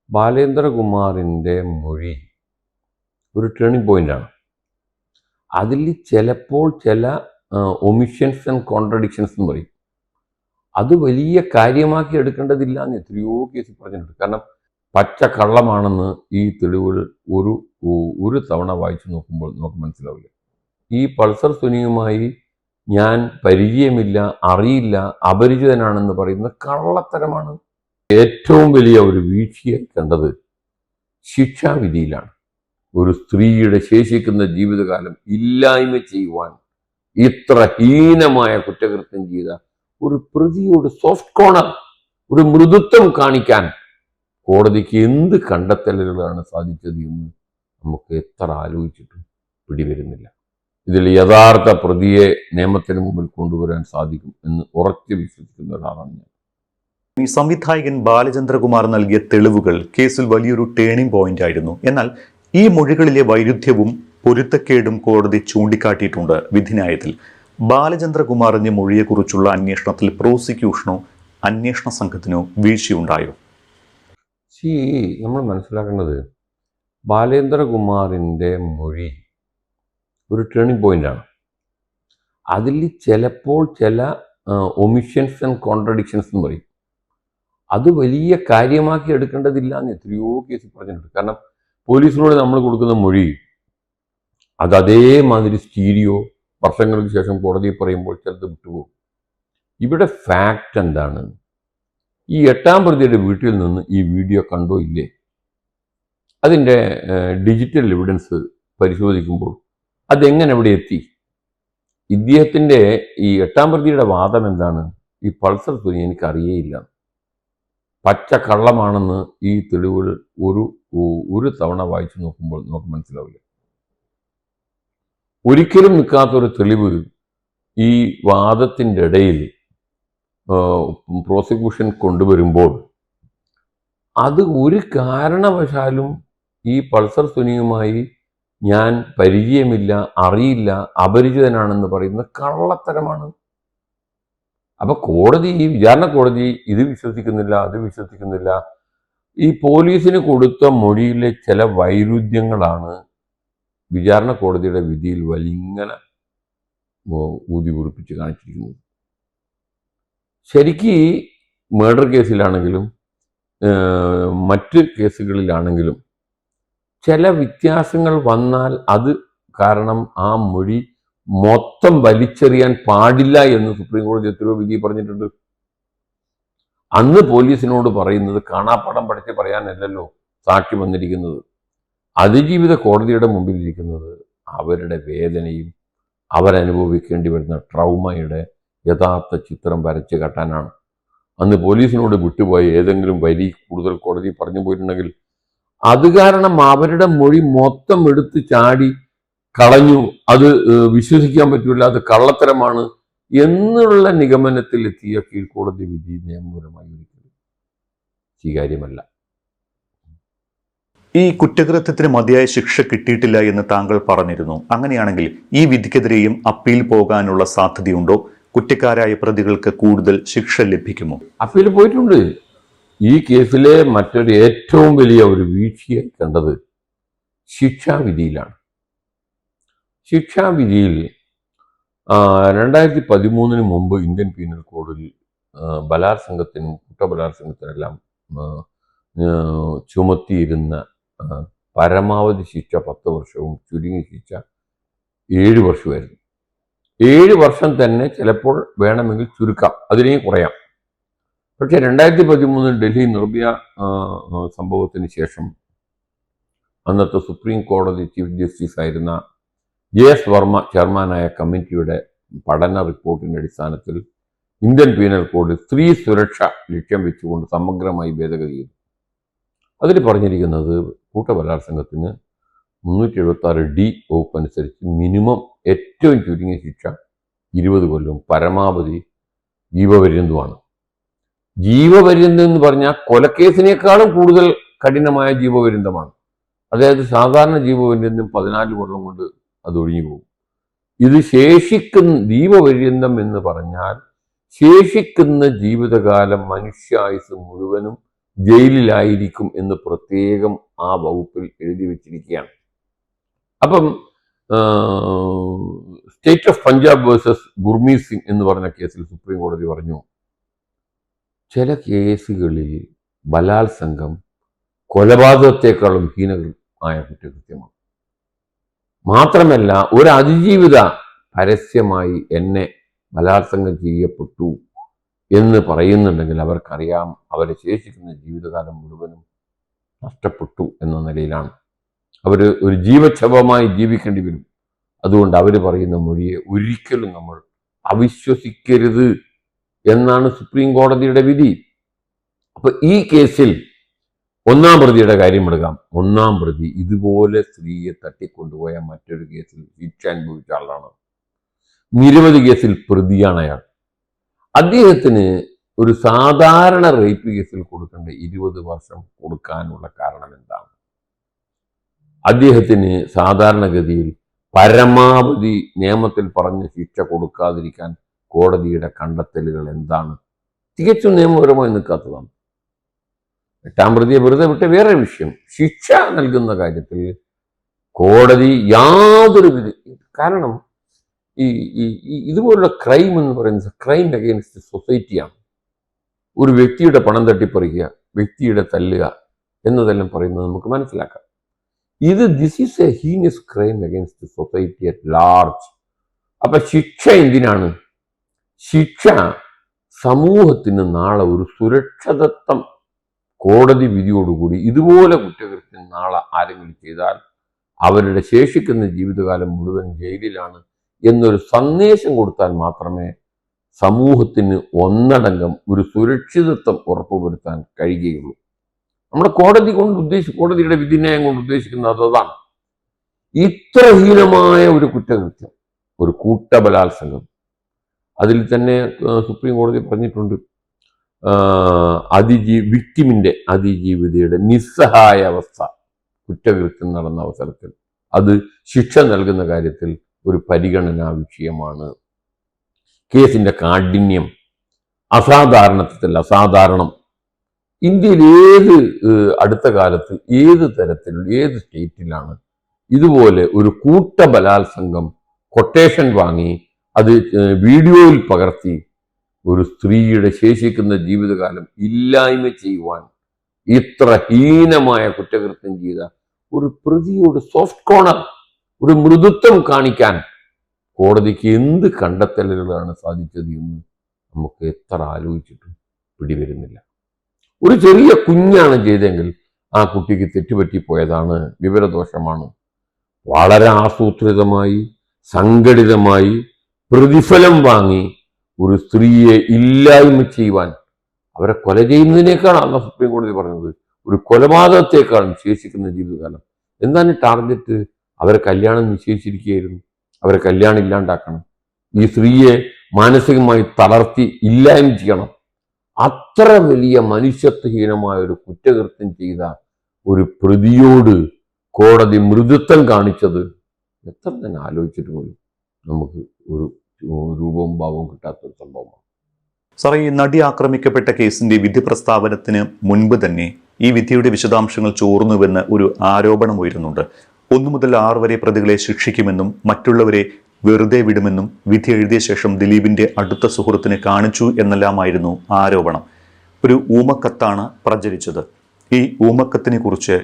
ബാലേന്ദ്രകുമാറിൻ്റെ മൊഴി ഒരു ടേണിംഗ് പോയിന്റാണ്. അതിൽ ചിലപ്പോൾ ചില ഒമിഷൻസ് ആൻഡ് കോൺട്രഡിക്ഷൻസ് എന്ന് പറയും. അത് വലിയ കാര്യമാക്കി എടുക്കേണ്ടതില്ല എന്ന് എത്രയോ കേസിൽ പറഞ്ഞിട്ടുണ്ട്. കാരണം പച്ച കള്ളമാണെന്ന് ഈ തെളിവുകൾ ഒരു തവണ വായിച്ചു നോക്കുമ്പോൾ നമുക്ക് മനസ്സിലാവില്ല. ഈ പൾസർ സുനിയുമായി ഞാൻ പരിചയമില്ല, അറിയില്ല, അപരിചിതനാണെന്ന് പറയുന്ന കള്ളത്തരമാണ്. ഏറ്റവും വലിയ ഒരു വീഴ്ചയായി കണ്ടത് ശിക്ഷാവിധിയിലാണ്. ഒരു സ്ത്രീയുടെ ശേഷിക്കുന്ന ജീവിതകാലം ഇല്ലായ്മ ചെയ്യുവാൻ ഇത്ര ഹീനമായ കുറ്റകൃത്യം ചെയ്ത ഒരു പ്രതിയോട് സോഫ്റ്റ് കോർണർ, ഒരു മൃദുത്വം കാണിക്കാൻ കോടതിക്ക് എന്ത് കണ്ടെത്തലുകളാണ് സാധിച്ചത് എന്ന് നമുക്ക് എത്ര ആലോചിച്ചിട്ടും പിടിവരുന്നില്ല. ഇതിൽ യഥാർത്ഥ പ്രതിയെ നിയമത്തിന് മുമ്പിൽ കൊണ്ടുവരാൻ സാധിക്കും എന്ന് ഉറച്ചു വിശ്വസിക്കുന്ന ഒരാളാണ് ഞാൻ. ഈ സംവിധായകൻ ബാലചന്ദ്രകുമാർ നൽകിയ തെളിവുകൾ കേസിൽ വലിയൊരു ടേണിംഗ് പോയിന്റ് ആയിരുന്നു. എന്നാൽ ഈ മൊഴികളിലെ വൈരുദ്ധ്യവും പൊരുത്തക്കേടും കോടതി ചൂണ്ടിക്കാട്ടിയിട്ടുണ്ട് വിധിന്യായത്തിൽ. ബാലചന്ദ്രകുമാറിന്റെ മൊഴിയെക്കുറിച്ചുള്ള അന്വേഷണത്തിൽ പ്രോസിക്യൂഷനോ അന്വേഷണ സംഘത്തിനോ വീഴ്ചയുണ്ടായോ? നമ്മൾ മനസ്സിലാക്കേണ്ടത് ബാലേന്ദ്രകുമാറിൻ്റെ മൊഴി ഒരു ടേണിംഗ് പോയിന്റാണ്. അതിൽ ചിലപ്പോൾ ചില ഒമിഷൻസ് ആൻഡ് കോൺട്രഡിക്ഷൻസ് എന്ന് പറയും. അത് വലിയ കാര്യമാക്കി എടുക്കേണ്ടതില്ല എന്ന് എത്രയോ കേസിൽ പറഞ്ഞിട്ടുണ്ട്. കാരണം പോലീസിനോട് നമ്മൾ കൊടുക്കുന്ന മൊഴി അത് അതേമാതിരി സ്റ്റീരിയോ വർഷങ്ങൾക്ക് ശേഷം കോടതിയിൽ പറയുമ്പോൾ ചിലത് വിട്ടുപോകും. ഇവിടെ ഫാക്റ്റ് എന്താണ്? ഈ 8-ാം പ്രതിയുടെ വീട്ടിൽ നിന്ന് ഈ വീഡിയോ കണ്ടോ ഇല്ലേ? അതിൻ്റെ ഡിജിറ്റൽ എവിഡൻസ് പരിശോധിക്കുമ്പോൾ അതെങ്ങനെ അവിടെ എത്തി? ഇദ്ദേഹത്തിൻ്റെ ഈ 8-ാം പ്രതിയുടെ വാദം എന്താണ്? ഈ പൾസർ സുനി എനിക്കറിയേയില്ല, പച്ച കള്ളമാണെന്ന് ഈ തെളിവുകൾ ഒരു തവണ വായിച്ചു നോക്കുമ്പോൾ നമുക്ക് മനസ്സിലാവില്ല. ഒരിക്കലും നിൽക്കാത്തൊരു തെളിവ് ഈ വാദത്തിൻ്റെ ഇടയിൽ പ്രോസിക്യൂഷൻ കൊണ്ടുവരുമ്പോൾ അത് ഒരു കാരണവശാലും ഈ പൾസർ സുനിയുമായി ഞാൻ പരിചയമില്ല, അറിയില്ല, അപരിചിതനാണെന്ന് പറയുന്ന കള്ളത്തരമാണ്. അപ്പൊ കോടതി, ഈ വിചാരണ കോടതി ഇത് വിശ്വസിക്കുന്നില്ല, അത് വിശ്വസിക്കുന്നില്ല. ഈ പോലീസിന് കൊടുത്ത മൊഴിയിലെ ചില വൈരുദ്ധ്യങ്ങളാണ് വിചാരണ കോടതിയുടെ വിധിയിൽ വലിങ്ങനെ ഊതി കുറിപ്പിച്ച് കാണിച്ചിരിക്കുന്നത്. ശരിക്ക് മർഡർ കേസിലാണെങ്കിലും മറ്റ് കേസുകളിലാണെങ്കിലും ചില വ്യത്യാസങ്ങൾ വന്നാൽ അത് കാരണം ആ മൊഴി മൊത്തം വലിച്ചെറിയാൻ പാടില്ല എന്ന് സുപ്രീം കോടതി എത്രയോ വിധി പറഞ്ഞിട്ടുണ്ട്. അന്ന് പോലീസിനോട് പറയുന്നത് കാണാപ്പാടം പഠിച്ച് പറയാനല്ലല്ലോ സാക്ഷി വന്നിരിക്കുന്നത്. അതിജീവിത കോടതിയുടെ മുമ്പിലിരിക്കുന്നത് അവരുടെ വേദനയും അവരനുഭവിക്കേണ്ടി വരുന്ന ട്രൗമയുടെ യഥാർത്ഥ ചിത്രം വരച്ച് കാട്ടാനാണ്. അന്ന് പോലീസിനോട് വിട്ടുപോയ ഏതെങ്കിലും വരി കൂടുതൽ കോടതി പറഞ്ഞു പോയിട്ടുണ്ടെങ്കിൽ അത് കാരണം അവരുടെ മൊഴി മൊത്തം എടുത്ത് ചാടി കളഞ്ഞു, അത് വിശ്വസിക്കാൻ പറ്റില്ല, അത് കള്ളത്തരമാണ് എന്നുള്ള നിഗമനത്തിൽ എത്തിയ കീഴ്ക്കോടതി വിധി നിയമപരമായി ഒരിക്കലും സ്വീകാര്യമല്ല. ഈ കുറ്റകൃത്യത്തിന് മതിയായ ശിക്ഷ കിട്ടിയിട്ടില്ല എന്ന് താങ്കൾ പറഞ്ഞിരുന്നു. അങ്ങനെയാണെങ്കിൽ ഈ വിധിക്കെതിരെയും അപ്പീൽ പോകാനുള്ള സാധ്യതയുണ്ടോ? കുറ്റക്കാരായ പ്രതികൾക്ക് കൂടുതൽ ശിക്ഷ ലഭിക്കുമോ? അപ്പീൽ പോയിട്ടുണ്ട്. ഈ കേസിലെ മറ്റൊരു ഏറ്റവും വലിയ ഒരു വീഴ്ചയായി കണ്ടത് ശിക്ഷാവിധിയിലാണ്. ശിക്ഷാവിധിയിൽ 2013 മുമ്പ് ഇന്ത്യൻ പീനൽ കോഡിൽ ബലാത്സംഗത്തിനും കുറ്റബലാത്സംഗത്തിനെല്ലാം ചുമത്തിയിരുന്ന പരമാവധി ശിക്ഷ 10 വർഷവും ചുരുങ്ങിയ ശിക്ഷ 7 വർഷമായിരുന്നു. 7 വർഷം തന്നെ ചിലപ്പോൾ വേണമെങ്കിൽ ചുരുക്കാം, അതിനെയും കുറയാം. പക്ഷേ 2013 ഡൽഹി നിർഭയ സംഭവത്തിന് ശേഷം അന്നത്തെ സുപ്രീം കോടതി ചീഫ് ജസ്റ്റിസ് ആയിരുന്ന JS വർമ്മ ചെയർമാനായ കമ്മിറ്റിയുടെ പഠന റിപ്പോർട്ടിൻ്റെ അടിസ്ഥാനത്തിൽ ഇന്ത്യൻ പീനൽ കോഡിൽ സ്ത്രീ സുരക്ഷ ലക്ഷ്യം വെച്ചുകൊണ്ട് സമഗ്രമായി ഭേദഗതി ചെയ്തു. അതിൽ പറഞ്ഞിരിക്കുന്നത് കൂട്ടബലാത്സംഗത്തിന് 376D വകുപ്പ് അനുസരിച്ച് മിനിമം ഏറ്റവും ചുരുങ്ങിയ ശിക്ഷ 20 കൊല്ലവും പരമാവധി ജീവപര്യന്തമാണ്. ജീവപര്യന്തം എന്ന് പറഞ്ഞാൽ കൊലക്കേസിനേക്കാളും കൂടുതൽ കഠിനമായ ജീവപര്യന്തമാണ്. അതായത് സാധാരണ ജീവപര്യന്തം 14 കൊല്ലം കൊണ്ട് അത് ഒഴിഞ്ഞു പോകും. ഇത് ശേഷിക്കുന്ന ജീവപര്യന്തം എന്ന് പറഞ്ഞാൽ ശേഷിക്കുന്ന ജീവിതകാലം മനുഷ്യായുസ് മുഴുവനും ജയിലിലായിരിക്കും എന്ന് പ്രത്യേകം ആ വകുപ്പിൽ എഴുതി വെച്ചിരിക്കുകയാണ്. അപ്പം state of Punjab versus Gurmeet Singh എന്ന് പറഞ്ഞ കേസിൽ സുപ്രീം കോടതി പറഞ്ഞു, ചില കേസുകളിൽ ബലാത്സംഗം കൊലപാതകത്തെക്കാളും ഹീനമായ കുറ്റകൃത്യമാണ്. മാത്രമല്ല, ഒരു അതിജീവിത പരസ്യമായി എന്നെ ബലാത്സംഗം ചെയ്യപ്പെട്ടു എന്ന് പറയുന്നുണ്ടെങ്കിൽ അവർക്കറിയാം അവരെ ശേഷിക്കുന്ന ജീവിതകാലം മുഴുവനും നഷ്ടപ്പെട്ടു എന്ന നിലയിലാണ്. അവർ ഒരു ജീവച്ഛവമായി ജീവിക്കേണ്ടി വരും. അതുകൊണ്ട് അവർ പറയുന്ന മൊഴിയെ ഒരിക്കലും നമ്മൾ അവിശ്വസിക്കരുത് എന്നാണ് സുപ്രീം കോടതിയുടെ വിധി. അപ്പൊ ഈ കേസിൽ ഒന്നാം പ്രതിയുടെ കാര്യം എടുക്കാം. ഒന്നാം പ്രതി ഇതുപോലെ സ്ത്രീയെ തട്ടിക്കൊണ്ടുപോയ മറ്റൊരു കേസിൽ ശിക്ഷ അനുഭവിച്ച ആളാണ്. നിരവധി കേസിൽ പ്രതിയാണ് അയാൾ. അദ്ദേഹത്തിന് ഒരു സാധാരണ റേപ്പ് കേസിൽ കൊടുക്കേണ്ട 20 വർഷം കൊടുക്കാനുള്ള കാരണം എന്താണ്? അദ്ദേഹത്തിന് സാധാരണഗതിയിൽ പരമാവധി നിയമത്തിൽ പറഞ്ഞ ശിക്ഷ കൊടുക്കാതിരിക്കാൻ കോടതിയുടെ കണ്ടെത്തലുകൾ എന്താണ്? തികച്ചും നിയമപരമായി നിൽക്കാത്തതാണ്. 8-ാം പ്രതിയെ വെറുതെ വിട്ട വേറെ വിഷയം. ശിക്ഷ നൽകുന്ന കാര്യത്തിൽ കോടതി യാതൊരു കാരണം ഇതുപോലുള്ള ക്രൈം എന്ന് പറയുന്നത് ക്രൈം അഗെയിൻസ്റ്റ് സൊസൈറ്റിയാണ്. ഒരു വ്യക്തിയുടെ പണം തട്ടിപ്പറിക്കുക, വ്യക്തിയുടെ തല്ലുക എന്നതെല്ലാം പറയുന്നത് നമുക്ക് മനസ്സിലാക്കാം. This is A heinous crime against society at large. അപ്പൊ ശിക്ഷ എന്തിനാണ്? ശിക്ഷ സമൂഹത്തിന് നാളെ ഒരു സുരക്ഷിതത്വം, കോടതി വിധിയോടുകൂടി ഇതുപോലെ കുറ്റകൃത്യം നാളെ ആരെങ്കിലും ചെയ്താൽ അവരുടെ ശേഷിക്കുന്ന ജീവിതകാലം മുഴുവൻ ജയിലിലാണ് എന്നൊരു സന്ദേശം കൊടുത്താൽ മാത്രമേ സമൂഹത്തിന് ഒന്നടങ്കം ഒരു സുരക്ഷിതത്വം ഉറപ്പുവരുത്താൻ കഴിയുകയുള്ളൂ. നമ്മുടെ കോടതിയുടെ വിധിന്യായം കൊണ്ട് ഉദ്ദേശിക്കുന്നത് അതാണ്. ഇത്ര ഹീനമായ ഒരു കുറ്റകൃത്യം, ഒരു കൂട്ടബലാത്സംഗം, അതിൽ തന്നെ സുപ്രീം കോടതി പറഞ്ഞിട്ടുണ്ട്, വിക്ടിമിന്റെ അതിജീവിതയുടെ നിസ്സഹായ അവസ്ഥ കുറ്റകൃത്യം നടന്ന അവസരത്തിൽ അത് ശിക്ഷ നൽകുന്ന കാര്യത്തിൽ ഒരു പരിഗണനാ വിഷയമാണ്. കേസിന്റെ കാഠിന്യം, അസാധാരണത്തിൽ അസാധാരണം. ഇന്ത്യയിൽ അടുത്ത കാലത്ത് ഏത് സ്റ്റേറ്റിലാണ് ഇതുപോലെ ഒരു കൂട്ടബലാത്സംഗം കൊട്ടേഷൻ വാങ്ങി അത് വീഡിയോയിൽ പകർത്തി ഒരു സ്ത്രീയുടെ ശേഷിക്കുന്ന ജീവിതകാലം ഇല്ലായ്മ ചെയ്യുവാൻ ഇത്ര ഹീനമായ കുറ്റകൃത്യം ചെയ്ത ഒരു പ്രതിയോട് സോഫ്റ്റ് കോർണർ, ഒരു മൃദുത്വം കാണിക്കാൻ കോടതിക്ക് എന്ത് കണ്ടെത്തലുകളാണ് സാധിച്ചത് എന്ന് നമുക്ക് എത്ര ആലോചിച്ചിട്ടും പിടിവരുന്നില്ല. ഒരു ചെറിയ കുഞ്ഞാണ് ചെയ്തെങ്കിൽ ആ കുട്ടിക്ക് തെറ്റുപറ്റിപ്പോയതാണ്, വിവരദോഷമാണ്. വളരെ ആസൂത്രിതമായി സംഘടിതമായി പ്രതിഫലം വാങ്ങി ഒരു സ്ത്രീയെ ഇല്ലായ്മ ചെയ്യുവാൻ, അവരെ കൊല ചെയ്യുന്നതിനേക്കാളാണ് സുപ്രീം കോടതി പറഞ്ഞത്, ഒരു കൊലപാതകത്തെക്കാളും ശേഷിക്കുന്ന ജീവിതകാലം. എന്താണ് ടാർഗറ്റ്? അവരെ കല്യാണം നിശ്ചയിച്ചിരിക്കുകയായിരുന്നു, അവരെ കല്യാണം ഇല്ലാണ്ടാക്കണം, ഈ സ്ത്രീയെ മാനസികമായി തളർത്തി ഇല്ലായ്മ ചെയ്യണം. അത്ര വലിയ മനുഷ്യത്വഹീനമായ ഒരു കുറ്റകൃത്യം ചെയ്ത ഒരു പ്രതിയോട് കോടതി മൃദുത്വം കാണിച്ചത് എത്ര തന്നെ ആലോചിച്ചിട്ട് പോലും നമുക്ക് ഒരു രൂപവും ഭാവവും കിട്ടാത്തൊരു സംഭവമാണ്. സാറേ, ഈ നടി ആക്രമിക്കപ്പെട്ട കേസിന്റെ വിധി പ്രസ്താവനത്തിന് മുൻപ് തന്നെ ഈ വിധിയുടെ വിശദാംശങ്ങൾ ചോർന്നുവെന്ന് ഒരു ആരോപണം ഉയരുന്നുണ്ട്. 1 മുതൽ 6 വരെ പ്രതികളെ ശിക്ഷിക്കുമെന്നും മറ്റുള്ളവരെ വെറുതെ വിടുമെന്നും വിധി എഴുതിയ ശേഷം ദിലീപിന്റെ അടുത്ത സുഹൃത്തിന് കാണിച്ചു എന്നെല്ലാമായിരുന്നു ആരോപണം. ഒരു ഊമക്കത്താണ് പ്രചരിച്ചത്. ഈ ഊമക്കത്തിനെ കുറിച്ച്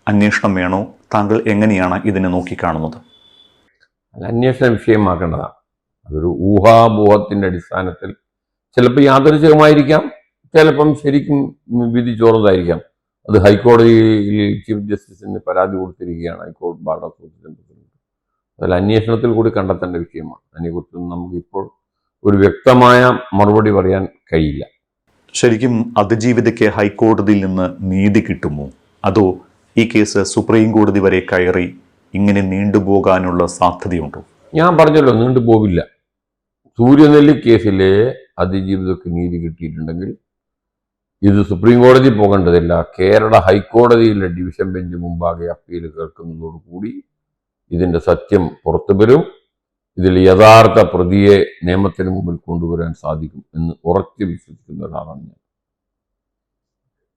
അന്വേഷണം വേണോ? താങ്കൾ എങ്ങനെയാണ് ഇതിനെ നോക്കിക്കാണുന്നത്? അന്വേഷണ വിഷയമാക്കേണ്ടതാണ്. അതൊരു ഊഹാപോഹത്തിന്റെ അടിസ്ഥാനത്തിൽ ചിലപ്പോൾ യാദൃച്ഛികമായിരിക്കാം, ചിലപ്പം ശരിക്കും വിധി ചോർന്നതായിരിക്കാം. അത് ഹൈക്കോടതിയിൽ ചീഫ് ജസ്റ്റിസിന് പരാതി കൊടുത്തിരിക്കുകയാണ് ഹൈക്കോടതി ബാർ അസോസിയേഷൻ പ്രസിഡന്റ്. അതിൽ അന്വേഷണത്തിൽ കൂടി കണ്ടെത്തേണ്ട വിഷയമാണ്. അതിനെക്കുറിച്ചൊന്നും നമുക്കിപ്പോൾ ഒരു വ്യക്തമായ മറുപടി പറയാൻ കഴിയില്ല. ശരിക്കും അതിജീവിതയ്ക്ക് ഹൈക്കോടതിയിൽ നിന്ന് നീതി കിട്ടുമോ? അതോ ഈ കേസ് സുപ്രീം കോടതി വരെ കയറി ഇങ്ങനെ നീണ്ടുപോകാനുള്ള സാധ്യതയുണ്ടോ? ഞാൻ പറഞ്ഞല്ലോ, നീണ്ടുപോവില്ല. സൂര്യനെല്ലി കേസിലെ അതിജീവിതക്ക് നീതി കിട്ടിയിട്ടുണ്ടെങ്കിൽ ഇത് സുപ്രീം കോടതി പോകേണ്ടതില്ല, കേരള ഹൈക്കോടതിയിലെ ഡിവിഷൻ ബെഞ്ച് മുമ്പാകെ അപ്പീൽ കേൾക്കുന്നതോടുകൂടി ഇതിന്റെ സത്യം പുറത്തു വരും. ഇതിൽ യഥാർത്ഥ പ്രതിയെ നിയമത്തിന് മുമ്പിൽ കൊണ്ടുവരാൻ സാധിക്കും എന്ന് ഉറച്ചു വിശ്വസിക്കുന്ന ഒരാളാണ് ഞാൻ.